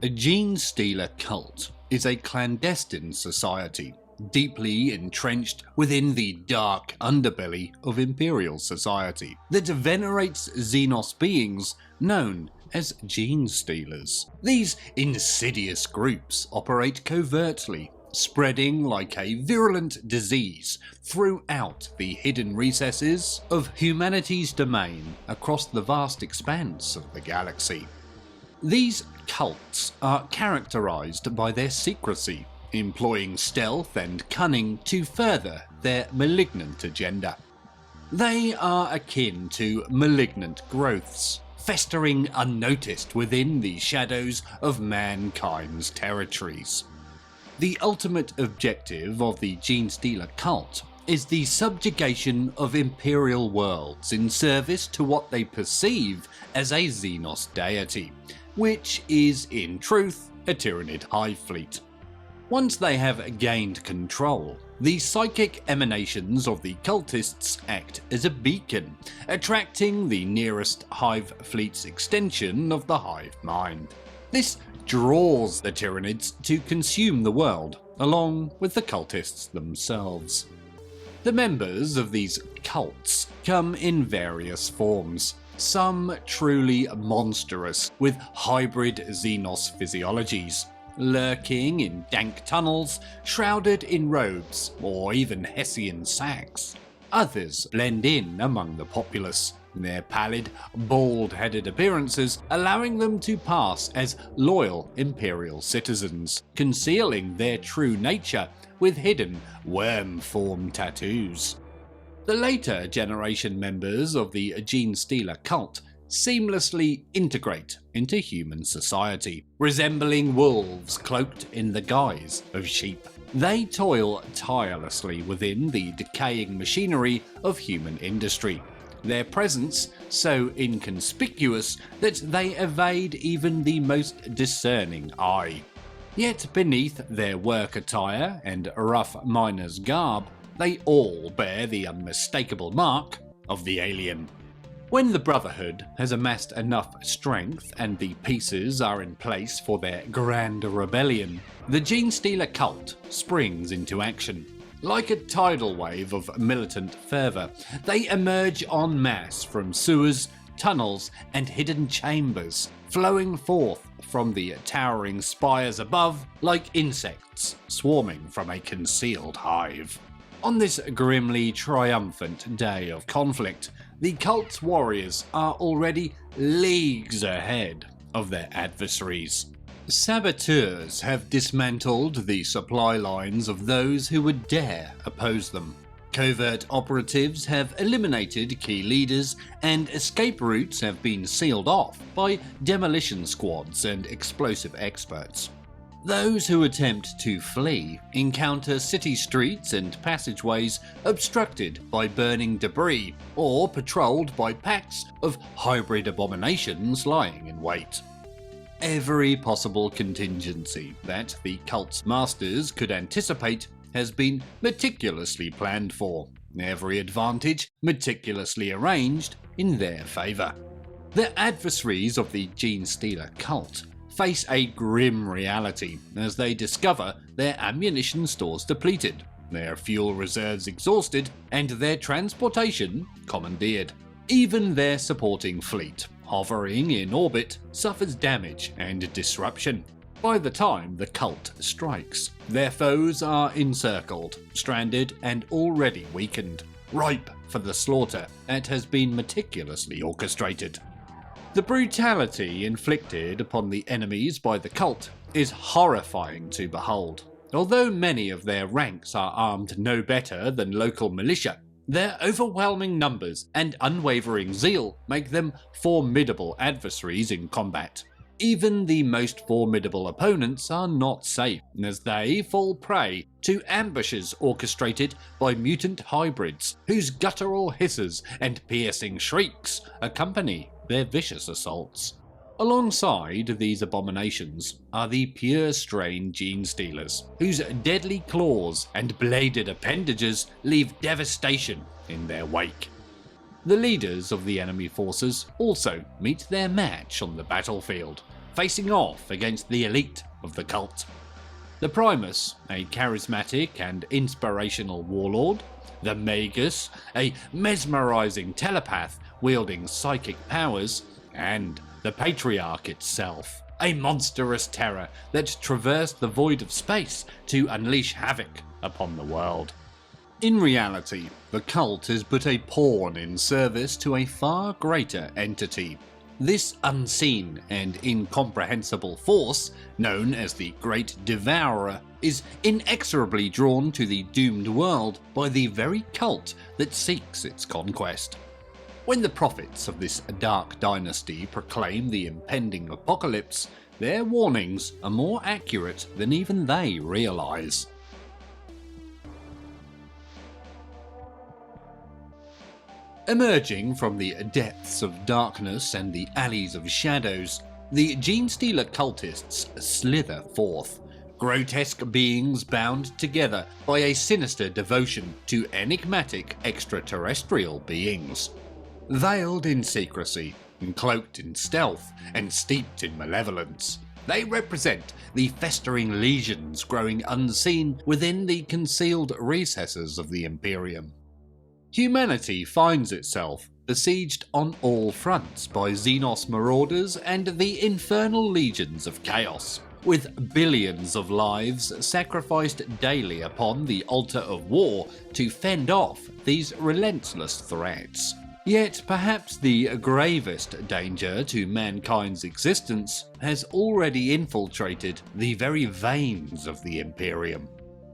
A Genestealer Cult is a clandestine society deeply entrenched within the dark underbelly of Imperial society that venerates Xenos beings known as Genestealers. These insidious groups operate covertly, spreading like a virulent disease throughout the hidden recesses of humanity's domain across the vast expanse of the galaxy. These cults are characterized by their secrecy, employing stealth and cunning to further their malignant agenda. They are akin to malignant growths, festering unnoticed within the shadows of mankind's territories. The ultimate objective of the Genestealer Cult is the subjugation of Imperial worlds in service to what they perceive as a Xenos deity, which is in truth a Tyranid hive fleet. Once they have gained control, the psychic emanations of the cultists act as a beacon, attracting the nearest hive fleet's extension of the hive mind. This draws the Tyranids to consume the world, along with the cultists themselves. The members of these cults come in various forms, some truly monstrous with hybrid Xenos physiologies, lurking in dank tunnels, shrouded in robes or even Hessian sacks. Others blend in among the populace, their pallid, bald-headed appearances allowing them to pass as loyal Imperial citizens, concealing their true nature with hidden worm-form tattoos. The later generation members of the Genestealer Cult seamlessly integrate into human society, resembling wolves cloaked in the guise of sheep. They toil tirelessly within the decaying machinery of human industry, their presence so inconspicuous that they evade even the most discerning eye. Yet beneath their work attire and rough miner's garb, they all bear the unmistakable mark of the alien. When the Brotherhood has amassed enough strength and the pieces are in place for their grand rebellion, the Genestealer Cult springs into action. Like a tidal wave of militant fervour, they emerge en masse from sewers, tunnels and hidden chambers, flowing forth from the towering spires above like insects swarming from a concealed hive. On this grimly triumphant day of conflict, the cult's warriors are already leagues ahead of their adversaries. Saboteurs have dismantled the supply lines of those who would dare oppose them. Covert operatives have eliminated key leaders, and escape routes have been sealed off by demolition squads and explosive experts. Those who attempt to flee encounter city streets and passageways obstructed by burning debris or patrolled by packs of hybrid abominations lying in wait. Every possible contingency that the cult's masters could anticipate has been meticulously planned for, every advantage meticulously arranged in their favour. The adversaries of the Genestealer Cult face a grim reality as they discover their ammunition stores depleted, their fuel reserves exhausted, and their transportation commandeered. Even their supporting fleet, hovering in orbit, suffers damage and disruption. By the time the cult strikes, their foes are encircled, stranded, and already weakened, ripe for the slaughter that has been meticulously orchestrated. The brutality inflicted upon the enemies by the cult is horrifying to behold. Although many of their ranks are armed no better than local militia, their overwhelming numbers and unwavering zeal make them formidable adversaries in combat. Even the most formidable opponents are not safe, as they fall prey to ambushes orchestrated by mutant hybrids, whose guttural hisses and piercing shrieks accompany their vicious assaults. Alongside these abominations are the pure strain Genestealers, whose deadly claws and bladed appendages leave devastation in their wake. The leaders of the enemy forces also meet their match on the battlefield, facing off against the elite of the cult. The Primus, a charismatic and inspirational warlord, the Magus, a mesmerizing telepath wielding psychic powers, and the Patriarch itself, a monstrous terror that traversed the void of space to unleash havoc upon the world. In reality, the cult is but a pawn in service to a far greater entity. This unseen and incomprehensible force, known as the Great Devourer, is inexorably drawn to the doomed world by the very cult that seeks its conquest. When the prophets of this dark dynasty proclaim the impending apocalypse, their warnings are more accurate than even they realise. Emerging from the depths of darkness and the alleys of shadows, the Genestealer cultists slither forth, grotesque beings bound together by a sinister devotion to enigmatic extraterrestrial beings. Veiled in secrecy, cloaked in stealth, and steeped in malevolence, they represent the festering legions growing unseen within the concealed recesses of the Imperium. Humanity finds itself besieged on all fronts by Xenos marauders and the infernal legions of chaos, with billions of lives sacrificed daily upon the altar of war to fend off these relentless threats. Yet perhaps the gravest danger to mankind's existence has already infiltrated the very veins of the Imperium.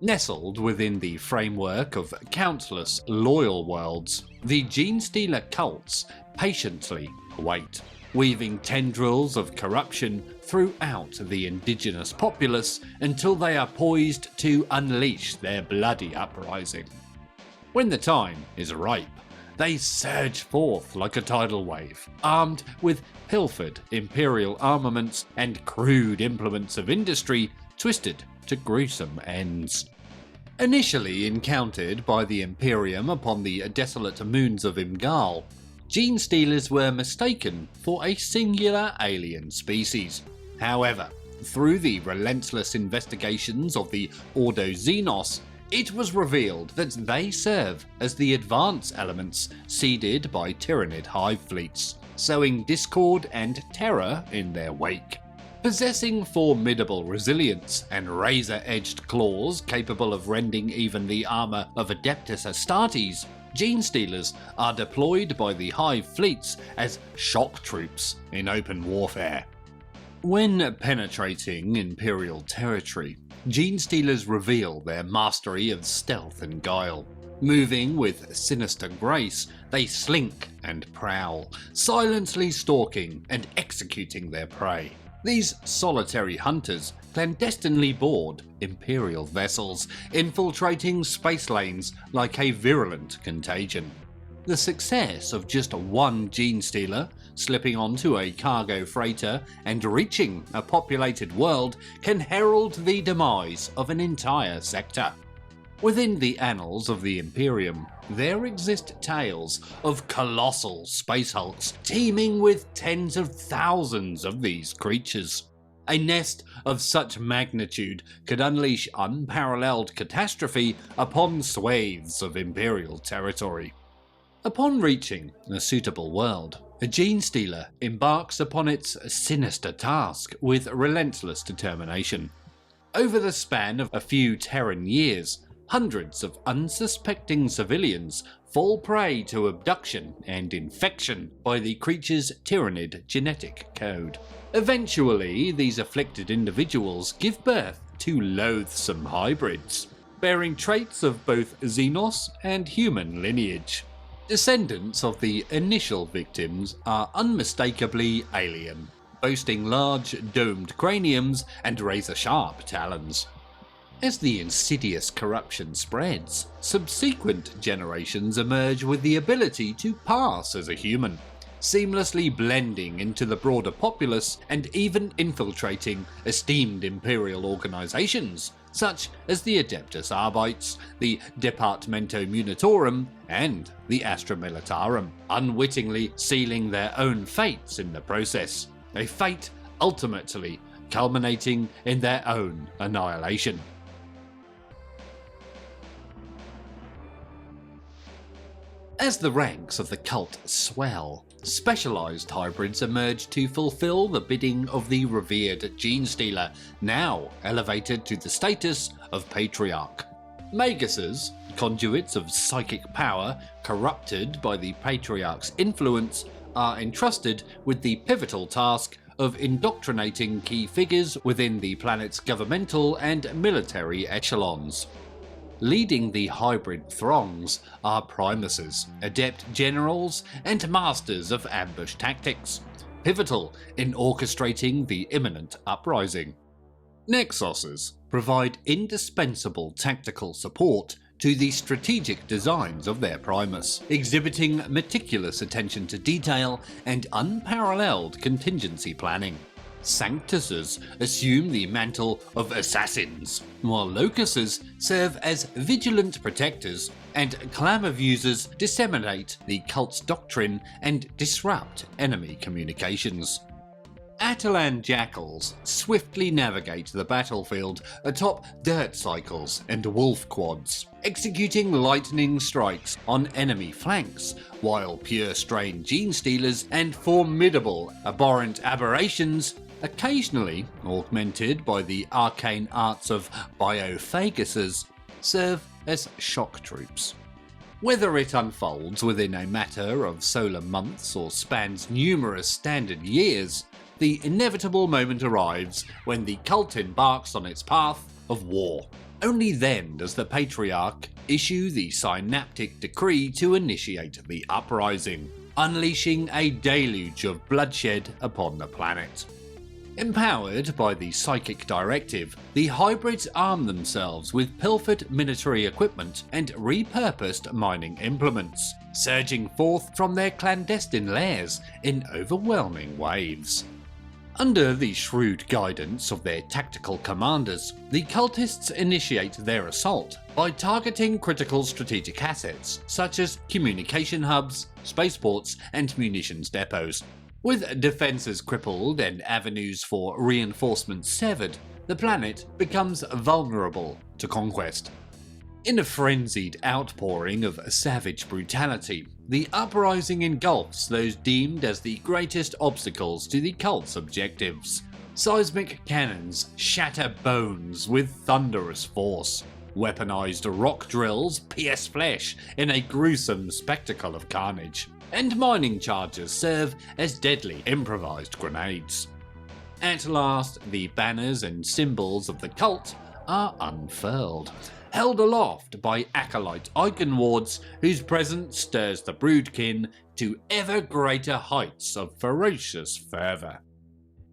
Nestled within the framework of countless loyal worlds, the Genestealer cults patiently wait, weaving tendrils of corruption throughout the indigenous populace until they are poised to unleash their bloody uprising. When the time is ripe, they surge forth like a tidal wave, armed with pilfered imperial armaments and crude implements of industry twisted to gruesome ends. Initially encountered by the Imperium upon the desolate moons of Imgal, Genestealers were mistaken for a singular alien species. However, through the relentless investigations of the Ordo Xenos, it was revealed that they serve as the advance elements seeded by Tyranid hive fleets, sowing discord and terror in their wake. Possessing formidable resilience and razor-edged claws capable of rending even the armour of Adeptus Astartes, Genestealers are deployed by the hive fleets as shock troops in open warfare. When penetrating Imperial territory, Genestealers reveal their mastery of stealth and guile. Moving with sinister grace, they slink and prowl, silently stalking and executing their prey. These solitary hunters clandestinely board Imperial vessels, infiltrating space lanes like a virulent contagion. The success of just one Genestealer slipping onto a cargo freighter and reaching a populated world can herald the demise of an entire sector. Within the annals of the Imperium, there exist tales of colossal space hulks teeming with tens of thousands of these creatures. A nest of such magnitude could unleash unparalleled catastrophe upon swathes of Imperial territory. Upon reaching a suitable world, a Genestealer embarks upon its sinister task with relentless determination. Over the span of a few Terran years, hundreds of unsuspecting civilians fall prey to abduction and infection by the creature's Tyranid genetic code. Eventually, these afflicted individuals give birth to loathsome hybrids, bearing traits of both Xenos and human lineage. Descendants of the initial victims are unmistakably alien, boasting large domed craniums and razor-sharp talons. As the insidious corruption spreads, subsequent generations emerge with the ability to pass as a human, seamlessly blending into the broader populace and even infiltrating esteemed imperial organizations, such as the Adeptus Arbites, the Departamento Munitorum, and the Astra Militarum, unwittingly sealing their own fates in the process. A fate ultimately culminating in their own annihilation. As the ranks of the cult swell, specialized hybrids emerge to fulfill the bidding of the revered Genestealer, now elevated to the status of Patriarch. Maguses, conduits of psychic power corrupted by the Patriarch's influence, are entrusted with the pivotal task of indoctrinating key figures within the planet's governmental and military echelons. Leading the hybrid throngs are primuses, adept generals, and masters of ambush tactics, pivotal in orchestrating the imminent uprising. Nexuses provide indispensable tactical support to the strategic designs of their primus, exhibiting meticulous attention to detail and unparalleled contingency planning. Sanctuses assume the mantle of assassins, while locuses serve as vigilant protectors, and clamavusers disseminate the cult's doctrine and disrupt enemy communications. Atalan jackals swiftly navigate the battlefield atop dirt cycles and wolf quads, executing lightning strikes on enemy flanks, while pure strain genestealers and formidable abhorrent aberrations, occasionally augmented by the arcane arts of biophaguses, serve as shock troops. Whether it unfolds within a matter of solar months or spans numerous standard years, the inevitable moment arrives when the cult embarks on its path of war. Only then does the Patriarch issue the synaptic decree to initiate the uprising, unleashing a deluge of bloodshed upon the planet. Empowered by the psychic directive, the hybrids arm themselves with pilfered military equipment and repurposed mining implements, surging forth from their clandestine lairs in overwhelming waves. Under the shrewd guidance of their tactical commanders, the cultists initiate their assault by targeting critical strategic assets such as communication hubs, spaceports, and munitions depots. With defences crippled and avenues for reinforcements severed, the planet becomes vulnerable to conquest. In a frenzied outpouring of savage brutality, the uprising engulfs those deemed as the greatest obstacles to the cult's objectives. Seismic cannons shatter bones with thunderous force. Weaponized rock drills pierce flesh in a gruesome spectacle of carnage, and mining charges serve as deadly improvised grenades. At last, the banners and symbols of the cult are unfurled, held aloft by acolyte eigenwards whose presence stirs the broodkin to ever greater heights of ferocious fervour.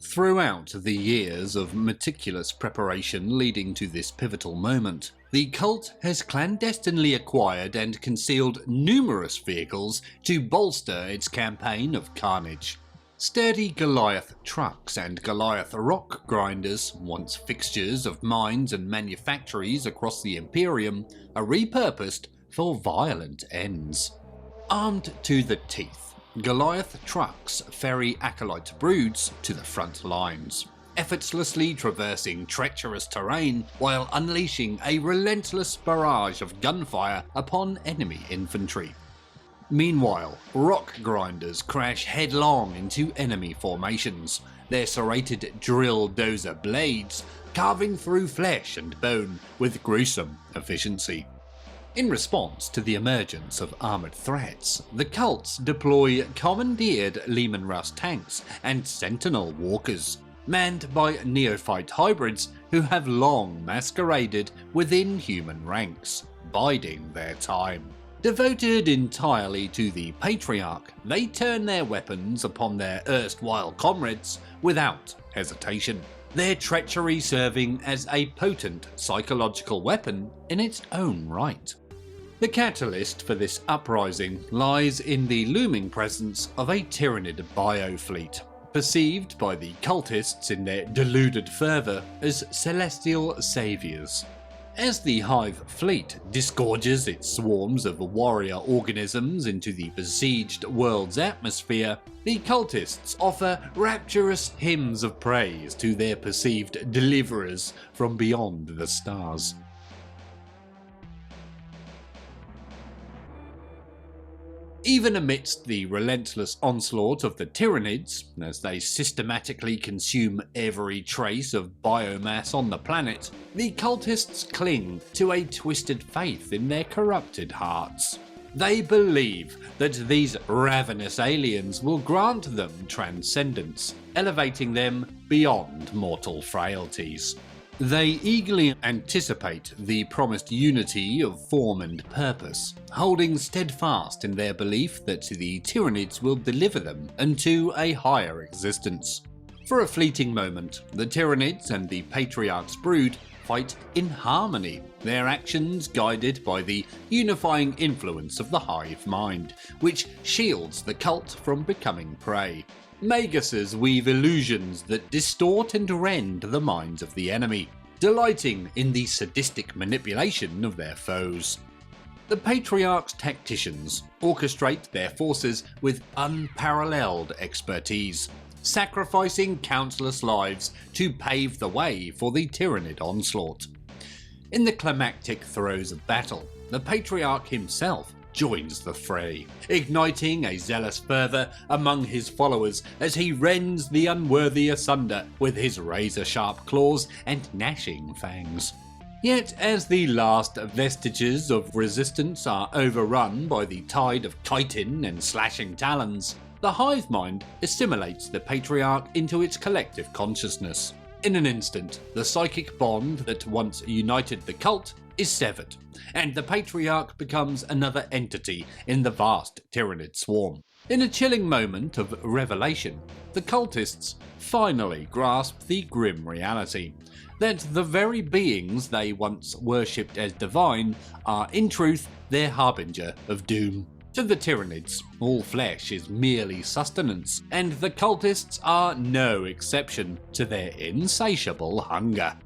Throughout the years of meticulous preparation leading to this pivotal moment, the cult has clandestinely acquired and concealed numerous vehicles to bolster its campaign of carnage. Sturdy Goliath trucks and Goliath Rockgrinders, once fixtures of mines and manufactories across the Imperium, are repurposed for violent ends. Armed to the teeth, Goliath trucks ferry acolyte broods to the front lines, effortlessly traversing treacherous terrain while unleashing a relentless barrage of gunfire upon enemy infantry. Meanwhile, Rockgrinders crash headlong into enemy formations, their serrated drill dozer blades carving through flesh and bone with gruesome efficiency. In response to the emergence of armoured threats, the cults deploy commandeered Leman Russ tanks and Sentinel walkers, manned by Neophyte Hybrids who have long masqueraded within human ranks, biding their time. Devoted entirely to the Patriarch, they turn their weapons upon their erstwhile comrades without hesitation, their treachery serving as a potent psychological weapon in its own right. The catalyst for this uprising lies in the looming presence of a Tyranid biofleet, perceived by the cultists in their deluded fervour as celestial saviours. As the Hive fleet disgorges its swarms of warrior organisms into the besieged world's atmosphere, the cultists offer rapturous hymns of praise to their perceived deliverers from beyond the stars. Even amidst the relentless onslaught of the Tyranids, as they systematically consume every trace of biomass on the planet, the cultists cling to a twisted faith in their corrupted hearts. They believe that these ravenous aliens will grant them transcendence, elevating them beyond mortal frailties. They eagerly anticipate the promised unity of form and purpose, holding steadfast in their belief that the Tyranids will deliver them unto a higher existence. For a fleeting moment, the Tyranids and the Patriarch's brood fight in harmony, their actions guided by the unifying influence of the hive mind, which shields the cult from becoming prey. Maguses weave illusions that distort and rend the minds of the enemy, delighting in the sadistic manipulation of their foes. The Patriarch's tacticians orchestrate their forces with unparalleled expertise, sacrificing countless lives to pave the way for the Tyranid onslaught. In the climactic throes of battle, the Patriarch himself joins the fray, igniting a zealous fervour among his followers as he rends the unworthy asunder with his razor-sharp claws and gnashing fangs. Yet as the last vestiges of resistance are overrun by the tide of chitin and slashing talons, the hive mind assimilates the Patriarch into its collective consciousness. In an instant, the psychic bond that once united the cult is severed, and the Patriarch becomes another entity in the vast Tyranid swarm. In a chilling moment of revelation, the cultists finally grasp the grim reality that the very beings they once worshipped as divine are in truth their harbinger of doom. To the Tyranids, all flesh is merely sustenance, and the cultists are no exception to their insatiable hunger.